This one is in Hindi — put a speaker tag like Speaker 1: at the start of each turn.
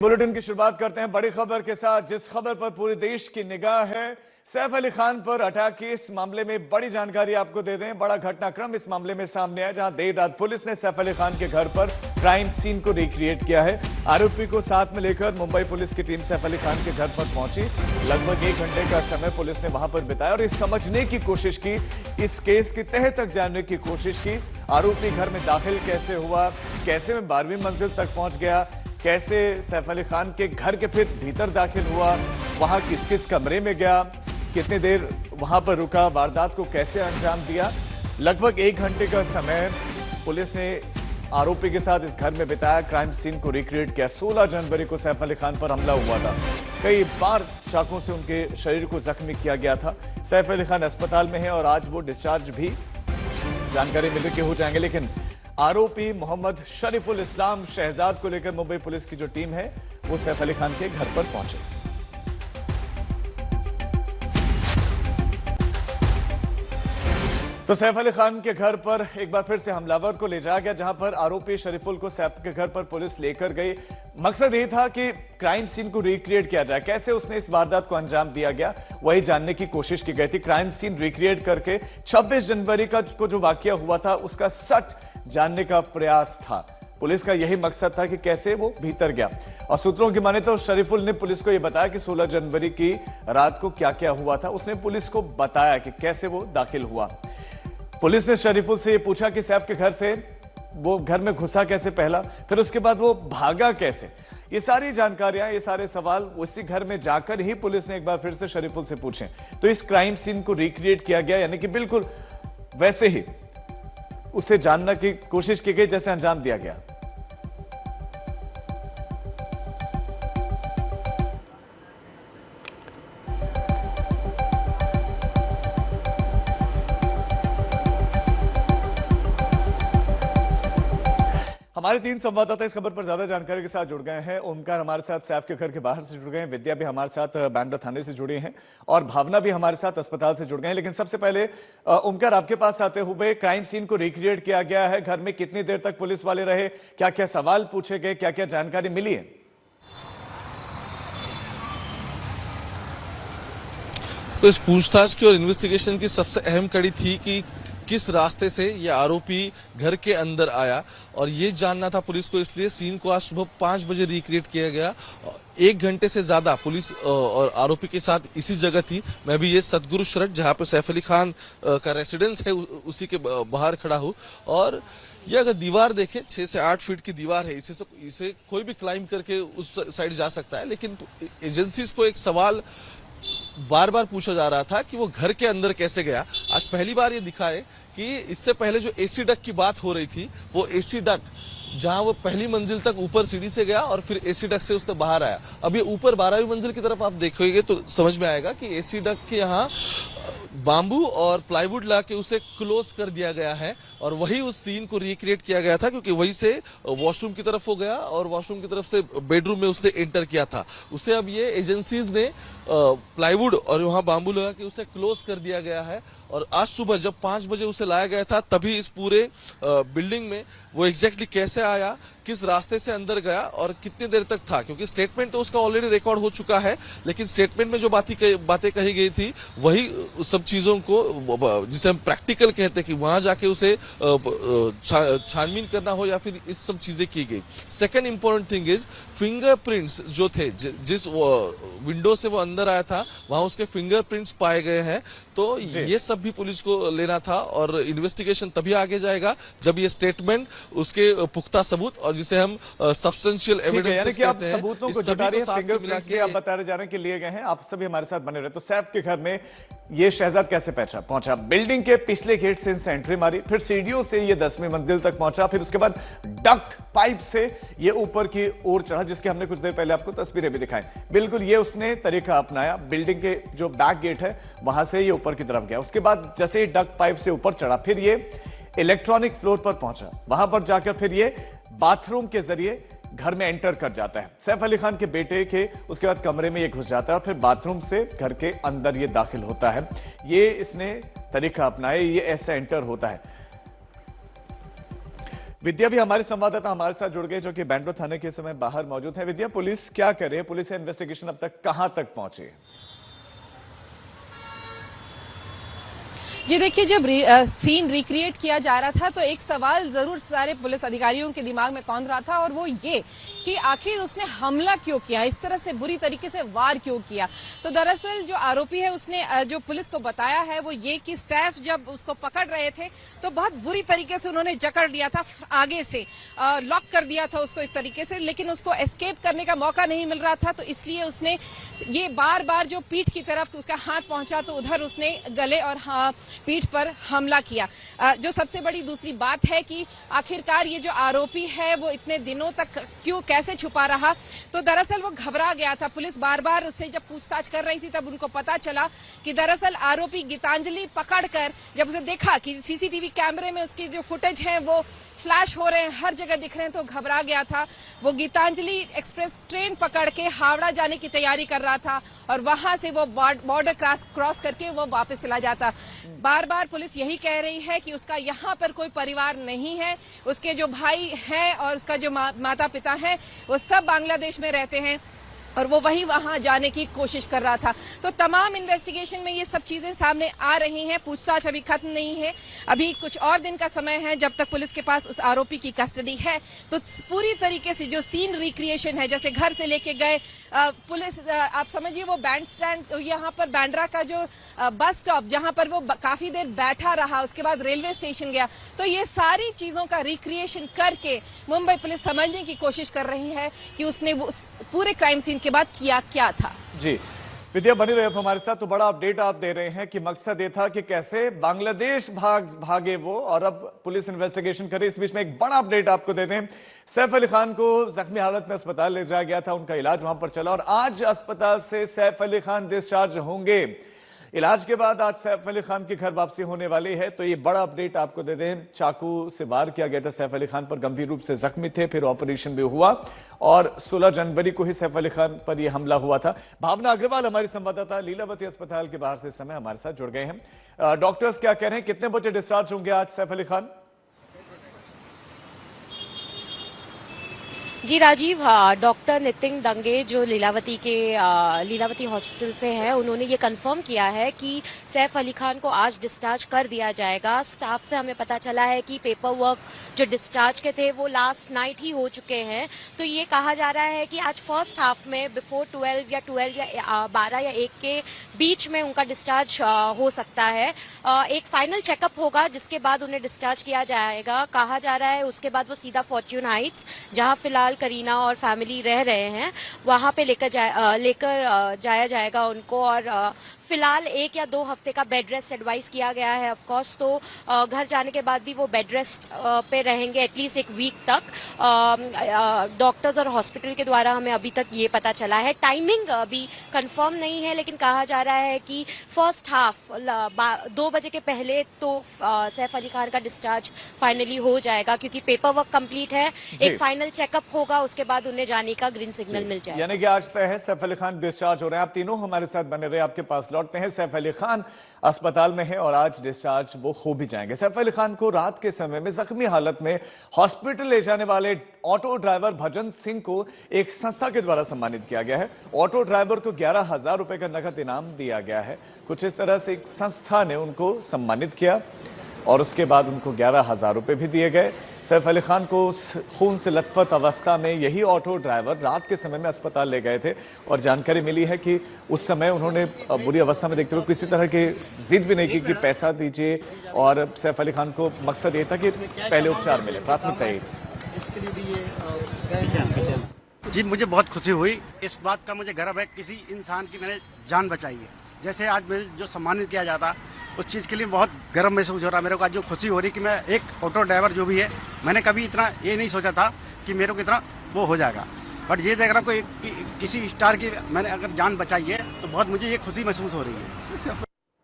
Speaker 1: बुलेटिन की शुरुआत करते हैं बड़ी खबर के साथ, जिस खबर पर पूरे देश की निगाह है। सैफ अली खान पर अटैक के इस मामले में बड़ी जानकारी आपको दे दें। बड़ा घटनाक्रम इस मामले में सामने आया, जहां देर रात पुलिस ने सैफ अली खान के घर पर क्राइम सीन को रिक्रिएट किया है। आरोपी को साथ में लेकर मुंबई पुलिस की टीम सैफ अली खान के घर पर पहुंची। लगभग 1 घंटे का समय पुलिस ने वहां पर बिताया और इस समझने की कोशिश की, इस केस की तह तक जानने की कोशिश की। आरोपी घर में दाखिल कैसे हुआ, कैसे में 12वीं मंजिल तक पहुंच गया, कैसे सैफ अली खान के घर के फिर भीतर दाखिल हुआ, वहां किस किस कमरे में गया, कितनी देर वहां पर रुका, वारदात को कैसे अंजाम दिया। लगभग 1 घंटे का समय पुलिस ने आरोपी के साथ इस घर में बिताया, क्राइम सीन को रिक्रिएट किया। 16 जनवरी को सैफ अली खान पर हमला हुआ था। कई बार चाकू से उनके शरीर को जख्मी किया गया था। सैफ अली खान अस्पताल में है और आज वो डिस्चार्ज भी जानकारी मिलने के हो जाएंगे। लेकिन आरोपी मोहम्मद शरीफुल इस्लाम शहजाद को लेकर मुंबई पुलिस की जो टीम है वो सैफ अली खान के घर पर पहुंचे। तो सैफ अली खान के घर पर एक बार फिर से हमलावर को ले जाया गया, जहां पर आरोपी शरीफुल को सैफ के घर पर पुलिस लेकर गई। मकसद ये था कि क्राइम सीन को रिक्रिएट किया जाए, कैसे उसने इस वारदात को अंजाम दिया गया वही जानने की कोशिश की गई थी। क्राइम सीन रिक्रिएट करके 26 जनवरी को जो वाकया हुआ था उसका सच जानने का प्रयास था। पुलिस का यही मकसद था कि कैसे वो भीतर गया। और सूत्रों की माने तो शरीफुल ने पुलिस को यह बताया कि 16 जनवरी की रात को क्या क्या हुआ था। उसने पुलिस को बताया कि कैसे वो दाखिल हुआ। पुलिस ने शरीफुल से यह पूछा कि सैफ के घर से वो घर में घुसा कैसे पहला, फिर उसके बाद वो भागा कैसे। ये सारी जानकारियां, ये सारे सवाल उसी घर में जाकर ही पुलिस ने एक बार फिर से शरीफुल से पूछे। तो इस क्राइम सीन को रिक्रिएट किया गया, यानी कि बिल्कुल वैसे ही उसे जानने की कोशिश की गई जैसे अंजाम दिया गया। हमारे 3 संवाददाता इस खबर पर ज्यादा जानकारी के साथ जुड़ गए हैं। ओमकार हमारे साथ सैफ के घर के बाहर से जुड़ गए हैं, विद्या भी हमारे साथ बांद्रा थाने से जुड़ी हैं और भावना भी हमारे साथ अस्पताल से जुड़ गए हैं। लेकिन सबसे पहले ओमकार, आपके पास आते हुए, क्राइम सीन को रिक्रिएट किया गया है, घर में कितनी देर तक पुलिस वाले रहे, क्या क्या सवाल पूछे गए, क्या क्या जानकारी मिली है?
Speaker 2: तो इस पूछताछ की और इन्वेस्टिगेशन की सबसे अहम कड़ी थी कि किस रास्ते से ये आरोपी घर के अंदर आया, और ये जानना था पुलिस को। इसलिए सीन को आज सुबह 5 बजे रिक्रिएट किया गया। 1 घंटे से ज्यादा पुलिस और आरोपी के साथ इसी जगह थी। मैं भी ये सतगुरु सड़क, जहां पे सैफ अली खान का रेसिडेंस है, उसी के बाहर खड़ा हूँ। और ये अगर दीवार देखें, 6 से 8 फीट की दीवार है। इसे कोई भी क्लाइंब करके उस साइड जा सकता है। लेकिन एजेंसीज को एक सवाल बार बार पूछा जा रहा था कि वो घर के अंदर कैसे गया। आज पहली बार ये दिखा है कि इससे पहले जो एसी डक की बात हो रही थी, वो एसी डक जहां वो पहली मंजिल तक ऊपर सीढ़ी से गया और फिर एसी डक से उसने बाहर आया। अब ये ऊपर 12वीं मंजिल की तरफ आप देखोगे तो समझ में आएगा कि एसी डक के यहाँ बांबू और प्लाईवुड ला के उसे क्लोज कर दिया गया है, और वही उस सीन को रिक्रिएट किया गया था, क्योंकि वही से वॉशरूम की तरफ हो गया और वॉशरूम की तरफ से बेडरूम में उसने एंटर किया था। उसे अब ये एजेंसीज ने प्लाईवुड और वहां बांबू लगा के उसे क्लोज कर दिया गया है। और आज सुबह जब 5 बजे उसे लाया गया था, तभी इस पूरे बिल्डिंग में वो एग्जैक्टली कैसे आया, किस रास्ते से अंदर गया और कितनी देर तक था, क्योंकि स्टेटमेंट तो उसका ऑलरेडी रिकॉर्ड हो चुका है। लेकिन स्टेटमेंट में जो बातें कही गई थी, वही सब चीजों को, जिसे हम प्रैक्टिकल कहते हैं, कि वहां जाके उसे छानबीन करना हो या फिर इस सब चीजें की गई। Second important thing is fingerprints जो थे, जिस विंडो से वो अंदर आया था, वहां उसके फिंगरप्रिंट्स पाए गए हैं। तो ये सब भी पुलिस को लेना था, और इन्वेस्टिगेशन तभी आगे जाएगा जब ये स्टेटमेंट, उसके पुख्ता सबूत, और जिसे हम सब्सटेंशियल एविडेंस कहते हैं,
Speaker 1: सबूतों को जुटा रहे हैं, फिंगरप्रिंट्स भी आप बता रहे के लिए गए हैं। आप सभी हमारे साथ बने रहे। तो सैफ के घर में ये शहजाद कैसे पहुंचा? बिल्डिंग के पिछले गेट से इनसे एंट्री मारी, फिर सीढ़ियों से ये 10वीं मंजिल तक पहुंचा, फिर उसके बाद डक्ट पाइप से ये ऊपर की ओर चढ़ा, जिसके हमने कुछ देर पहले आपको तस्वीरें भी दिखाई। बिल्कुल ये उसने तरीका अपनाया। बिल्डिंग के जो बैक गेट है वहां से ये ऊपर की तरफ गया। उसके बाद जैसे ही डक्ट पाइप से ऊपर चढ़ा, फिर ये इलेक्ट्रॉनिक फ्लोर पर पहुंचा। वहां पर जाकर फिर ये बाथरूम के जरिए घर में एंटर कर जाता है। सैफ अली खान के बेटे के उसके बाद कमरे में ये घुस जाता है और फिर बाथरूम से घर के अंदर ये दाखिल होता है। ये इसने तरीका अपनाया, ये ऐसे एंटर होता है। विद्या भी हमारे संवाददाता हमारे साथ जुड़ गए जो कि बैंड्रा थाने के समय बाहर मौजूद है। विद्या, पुलिस क्या कर रही है? पुलिस का इन्वेस्टिगेशन अब तक कहां तक पहुंची है?
Speaker 3: जी देखिए, जब सीन रिक्रिएट किया जा रहा था तो एक सवाल जरूर सारे पुलिस अधिकारियों के दिमाग में कौंध रहा था, और वो ये कि आखिर उसने हमला क्यों किया, इस तरह से बुरी तरीके से वार क्यों किया। तो दरअसल जो आरोपी है उसने जो पुलिस को बताया है वो ये कि सैफ जब उसको पकड़ रहे थे तो बहुत बुरी तरीके से उन्होंने जकड़ लिया था, आगे से लॉक कर दिया था उसको इस तरीके से, लेकिन उसको एस्केप करने का मौका नहीं मिल रहा था, तो इसलिए उसने ये बार बार जो पीठ की तरफ उसका हाथ पहुंचा तो उधर उसने गले और पीठ पर हमला किया। जो सबसे बड़ी दूसरी बात है कि आखिरकार ये जो आरोपी है वो इतने दिनों तक क्यों कैसे छुपा रहा, तो दरअसल वो घबरा गया था। पुलिस बार बार उससे जब पूछताछ कर रही थी तब उनको पता चला कि दरअसल आरोपी गीतांजलि पकड़कर जब उसे देखा कि सीसीटीवी कैमरे में उसकी जो फुटेज है वो फ्लैश हो रहे हैं, हर जगह दिख रहे हैं, तो घबरा गया था। वो गीतांजलि एक्सप्रेस ट्रेन पकड़ के हावड़ा जाने की तैयारी कर रहा था और वहां से वो बॉर्डर क्रॉस करके वो वापस चला जाता। बार बार पुलिस यही कह रही है कि उसका यहाँ पर कोई परिवार नहीं है, उसके जो भाई हैं और उसका जो माता पिता हैं वो सब बांग्लादेश में रहते हैं और वो वही वहां जाने की कोशिश कर रहा था। तो तमाम इन्वेस्टिगेशन में ये सब चीजें सामने आ रही हैं। पूछताछ अभी खत्म नहीं है, अभी कुछ और दिन का समय है जब तक पुलिस के पास उस आरोपी की कस्टडी है। तो पूरी तरीके से जो सीन रिक्रिएशन है, जैसे घर से लेके गए पुलिस, आप समझिए वो बैंड स्टैंड, यहाँ पर बैंड्रा का जो बस स्टॉप जहां पर वो काफी देर बैठा रहा, उसके बाद रेलवे स्टेशन गया, तो ये सारी चीजों का रिक्रिएशन करके मुंबई पुलिस समझने की कोशिश कर रही है कि उसने वो पूरे क्राइम सीन के बाद किया क्या था।
Speaker 1: जी विद्या, बनी रहे हमारे साथ। तो बड़ा अपडेट आप दे रहे हैं कि मकसद ये था कि कैसे बांग्लादेश भागे वो, और अब पुलिस इन्वेस्टिगेशन करे। इस बीच में एक बड़ा अपडेट आपको देते हैं। सैफ अली खान को जख्मी हालत में अस्पताल ले जाया गया था, उनका इलाज वहां पर चला और आज अस्पताल से सैफ अली खान डिस्चार्ज होंगे। इलाज के बाद आज सैफ अली खान की घर वापसी होने वाली है। तो ये बड़ा अपडेट आपको दे दें। चाकू से वार किया गया था सैफ अली खान पर, गंभीर रूप से जख्मी थे, फिर ऑपरेशन भी हुआ और 16 जनवरी को ही सैफ अली खान पर यह हमला हुआ था। भावना अग्रवाल हमारी संवाददाता लीलावती अस्पताल के बाहर से समय हमारे साथ जुड़ गए हैं। डॉक्टर्स क्या कह रहे हैं, कितने बजे डिस्चार्ज होंगे आज सैफ अली खान?
Speaker 4: जी राजीव, डॉक्टर नितिन डंगे जो लीलावती हॉस्पिटल से हैं, उन्होंने ये कंफर्म किया है कि सैफ अली खान को आज डिस्चार्ज कर दिया जाएगा। स्टाफ से हमें पता चला है कि पेपर वर्क जो डिस्चार्ज के थे वो लास्ट नाइट ही हो चुके हैं। तो ये कहा जा रहा है कि आज फर्स्ट हाफ में बिफोर 12 या 12 या 1 के बीच में उनका डिस्चार्ज हो सकता है। एक फाइनल चेकअप होगा जिसके बाद उन्हें डिस्चार्ज किया जाएगा। कहा जा रहा है उसके बाद वो सीधा फॉर्च्यून हाइट्स, जहां फिलहाल करीना और फैमिली रह रहे हैं, वहां पे लेकर जाया जाएगा उनको। और फिलहाल 1 या 2 हफ्ते का बेड रेस्ट एडवाइस किया गया है ऑफ कोर्स। तो घर जाने के बाद भी वो बेड रेस्ट पे रहेंगे एटलीस्ट 1 वीक तक। डॉक्टर्स और हॉस्पिटल के द्वारा हमें अभी तक ये पता चला है। टाइमिंग अभी कंफर्म नहीं है, लेकिन कहा जा रहा है कि फर्स्ट हाफ 2 बजे के पहले तो सैफ अली खान का डिस्चार्ज फाइनली हो जाएगा, क्योंकि पेपर वर्क कंप्लीट है। एक फाइनल चेकअप होगा, उसके बाद उन्हें जाने का ग्रीन सिग्नल मिल जाएगा।
Speaker 1: यानी कि आज तय है सैफ अली खान डिस्चार्ज हो रहे हैं। आप तीनों हमारे साथ बने रहे, आपके पास लौटते हैं। सैफ अली खान अस्पताल में है और आज डिस्चार्ज वो हो भी जाएंगे। सैफ अली खान को रात के समय में जख्मी हालत में हॉस्पिटल ले जाने वाले ऑटो ड्राइवर भजन सिंह को एक संस्था के द्वारा सम्मानित किया गया है। ऑटो ड्राइवर को 11,000 रुपए का नकद इनाम दिया गया है। कुछ इस तरह से एक संस्था ने उनको सम्मानित किया और उसके बाद उनको 11,000 रुपए भी दिए गए। सैफ अली खान को खून से लथपथ अवस्था में यही ऑटो ड्राइवर रात के समय में अस्पताल ले गए थे और जानकारी मिली है कि उस समय उन्होंने बुरी अवस्था में देखते हुए किसी तरह की जिद भी नहीं की कि पैसा दीजिए, और सैफ अली खान को मकसद ये था कि पहले उपचार मिले, प्राथमिकता ये थी।
Speaker 5: इसके लिए भी ये जी मुझे बहुत खुशी हुई। इस बात का मुझे गर्व है, किसी इंसान की मैंने जान बचाई है। जैसे आज मुझे जो सम्मानित किया जाता, उस चीज़ के लिए बहुत गर्व महसूस हो रहा मेरे को। आज जो खुशी हो रही कि मैं एक ऑटो ड्राइवर जो भी है, मैंने कभी इतना ये नहीं सोचा था कि मेरे को इतना वो हो जाएगा, बट ये देख रहा हूँ कोई किसी स्टार की मैंने अगर जान बचाई है तो बहुत मुझे ये खुशी महसूस हो रही है।